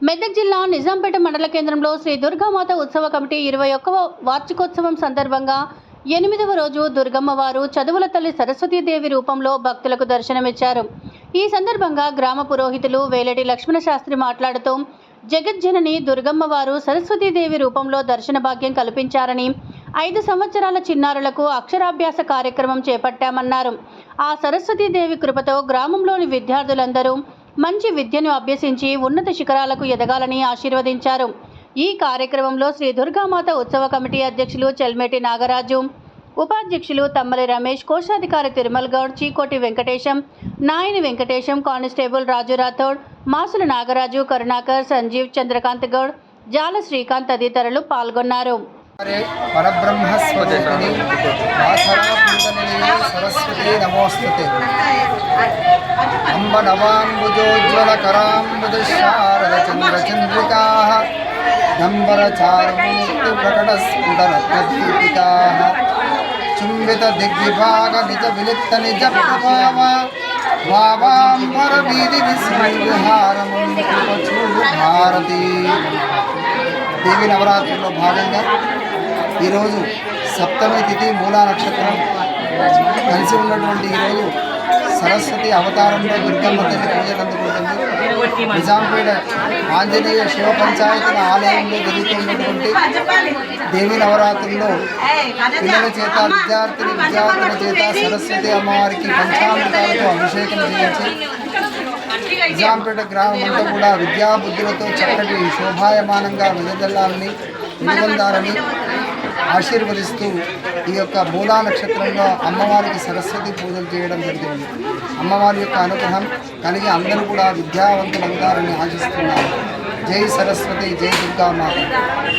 మెదక్ జిల్లా నిజాంపేట మండల కేంద్రంలో శ్రీ దుర్గామాత ఉత్సవ కమిటీ 21వ వార్షికోత్సవం సందర్భంగా 8వ రోజు దుర్గమ్మవారు చదువుల తల్లి సరస్వతీదేవి రూపంలో భక్తులకు దర్శనమిచ్చారు. ఈ సందర్భంగా గ్రామ పురోహితులు వేలేటి లక్ష్మణ శాస్త్రి మాట్లాడుతూ జగజ్జనని దుర్గమ్మవారు సరస్వతీదేవి రూపంలో దర్శన భాగ్యం కల్పించారని 5 సంవత్సరాల చిన్నారులకు అక్షరాభ్యాస కార్యక్రమం చేపట్టామన్నారు. ఆ సరస్వతీదేవి కృపతో గ్రామంలోని విద్యార్థులందరూ మంచి విద్యను అభ్యసించి ఉన్నత శిఖరాలకు ఎదగాలని ఆశీర్వదించారు. ఈ కార్యక్రమంలో శ్రీ దుర్గామాత ఉత్సవ కమిటీ అధ్యక్షులు చెల్మేటి నాగరాజు, ఉపాధ్యక్షులు తమ్మలి రమేష్, కోశాధికారి తిరుమల్ గౌడ్, చీకోటి వెంకటేశం, నాయని వెంకటేశం, కానిస్టేబుల్ రాజు రాథోడ్, మాసుల నాగరాజు, కరుణాకర్, సంజీవ్, చంద్రకాంత్ గౌడ్, జాల శ్రీకాంత్ తదితరులు పాల్గొన్నారు. పరబ్రహ్మస్వరూపిణి సరస్వతి నమోస్తుతే. అంబ నవాంబుజోజ్వల కరాంబుజశారద చంద్రచంద్రికాః నంబర చారుమూర్తి ప్రకట స్ఫుటరత్నదీపికాః చుంబిత దిగ్విభాగ నిజ విలిప్త నిజ ప్రభావ భావాంబర వీధి విస్మృతిహారముంచూడు భారతి. దేవి నవరాత్రుల్లో భాగంగా ఈరోజు సప్తమి తిథి మూలా నక్షత్రం కలిసి ఉన్నటువంటి ఈరోజు సరస్వతి అవతారంలో దుర్గమ్మ తల్లి పూజలు అందుకుంటుంది. నిజాంపేట ఆంజనేయ శివ పంచాయతీల ఆలయంలో జరుగుతున్నటువంటి దేవి నవరాత్రుల్లో పిల్లల చేత విద్యార్థుల చేత సరస్వతి అమ్మవారికి పంచామృతాలతో అభిషేకం చేయించి నిజాంపేట గ్రామం అంతా కూడా విద్యాబుద్ధులతో చక్కటి శోభాయమానంగా వెదజల్లాలని వెలుగొందాలని ఆశీర్వదిస్తూ ఈ యొక్క మూలా నక్షత్రంలో అమ్మవారికి సరస్వతి పూజలు చేయడం జరిగింది. అమ్మవారి యొక్క అనుగ్రహం కలిగి అందరూ కూడా విద్యావంతులు అవుతారని ఆశిస్తున్నారు. జై సరస్వతి, జై దుర్గామాత.